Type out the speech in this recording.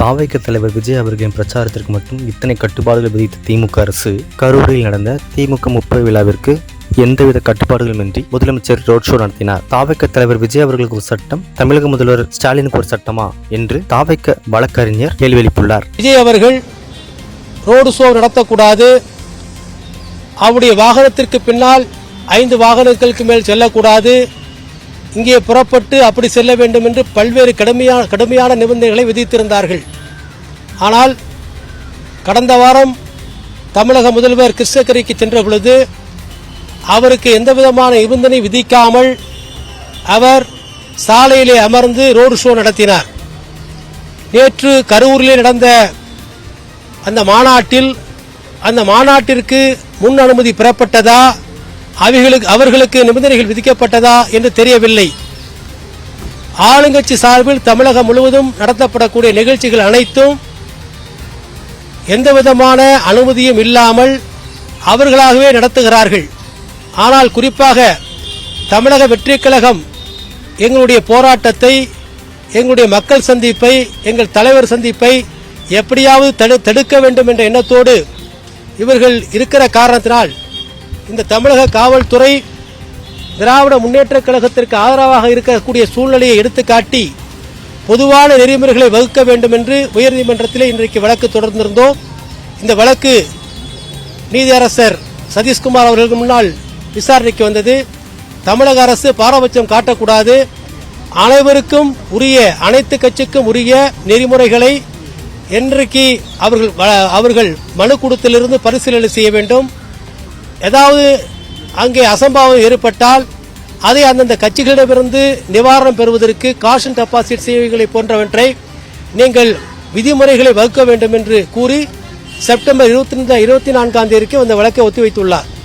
தாவைக்க தலைவர் விஜய் அவர்களின் பிரச்சாரத்திற்கு மட்டும் இத்தனை கட்டுப்பாடுகள் விதித்த திமுக அரசு கரூரில் நடந்த திமுக 30 விழாவிற்கு எந்தவித கட்டுப்பாடுகளுமின்றி முதலமைச்சர் ரோட் ஷோ நடத்தினார். தாவைக்க தலைவர் விஜய் அவர்களுக்கு ஒரு சட்டம், தமிழக முதல்வர் ஸ்டாலினுக்கு ஒரு சட்டமா என்று தாவைக்க வழக்கறிஞர் கேள்வி எழுப்பியுள்ளார். விஜய் அவர்கள் ரோடு ஷோ நடத்தக்கூடாது, அவருடைய வாகனத்திற்கு பின்னால் 5 வாகனங்களுக்கு மேல் செல்லக்கூடாது, இங்கே புறப்பட்டு அப்படி செல்ல வேண்டும் என்று பல்வேறு கடுமையான நிபந்தனைகளை விதித்திருந்தார்கள். ஆனால் கடந்த வாரம் தமிழக முதல்வர் கிருஷ்ணகிரிக்கு சென்ற பொழுது அவருக்கு எந்தவிதமான நிபந்தனை விதிக்காமல் அவர் சாலையிலே அமர்ந்து ரோடு ஷோ நடத்தினார். நேற்று கரூரிலே நடந்த அந்த மாநாட்டிற்கு முன் அனுமதி பெறப்பட்டதா, அவர்களுக்கு நிபந்தனைகள் விதிக்கப்பட்டதா என்று தெரியவில்லை. ஆளுங்கட்சி சார்பில் தமிழகம் முழுவதும் நடத்தப்படக்கூடிய நிகழ்ச்சிகள் அனைத்தும் எந்தவிதமான அனுமதியும் இல்லாமல் அவர்களாகவே நடத்துகிறார்கள். ஆனால் குறிப்பாக தமிழக வெற்றிக் கழகம் எங்களுடைய போராட்டத்தை, எங்களுடைய மக்கள் சந்திப்பை, எங்கள் தலைவர் சந்திப்பை எப்படியாவது தடுக்க வேண்டும் என்ற எண்ணத்தோடு இவர்கள் இருக்கிற காரணத்தினால் இந்த தமிழக காவல்துறை திராவிட முன்னேற்றக் கழகத்திற்கு ஆதரவாக இருக்கக்கூடிய சூழ்நிலையை எடுத்துக்காட்டி பொதுவான நெறிமுறைகளை வகுக்க வேண்டும் என்று உயர்நீதிமன்றத்திலே இன்றைக்கு வழக்கு தொடர்ந்திருந்தோம். இந்த வழக்கு நீதியரசர் சதீஷ்குமார் அவர்களுக்கு முன்னால் விசாரணைக்கு வந்தது. தமிழக அரசு பாரபட்சம் காட்டக்கூடாது, அனைவருக்கும் உரிய, அனைத்து கட்சிக்கும் உரிய நெறிமுறைகளை இன்றைக்கு அவர்கள் மனு கொடுத்திலிருந்து பரிசீலனை செய்ய வேண்டும். ஏதாவது அங்கே அசம்பாவம் ஏற்பட்டால் அதை அந்தந்த கட்சிகளிடமிருந்து நிவாரணம் பெறுவதற்கு காஷன் டெபாசிட் சேவைகளை போன்றவற்றை நீங்கள் விதிமுறைகளை வகுக்க வேண்டும் என்று கூறி செப்டம்பர் 24 அந்த வழக்கை ஒத்திவைத்துள்ளார்.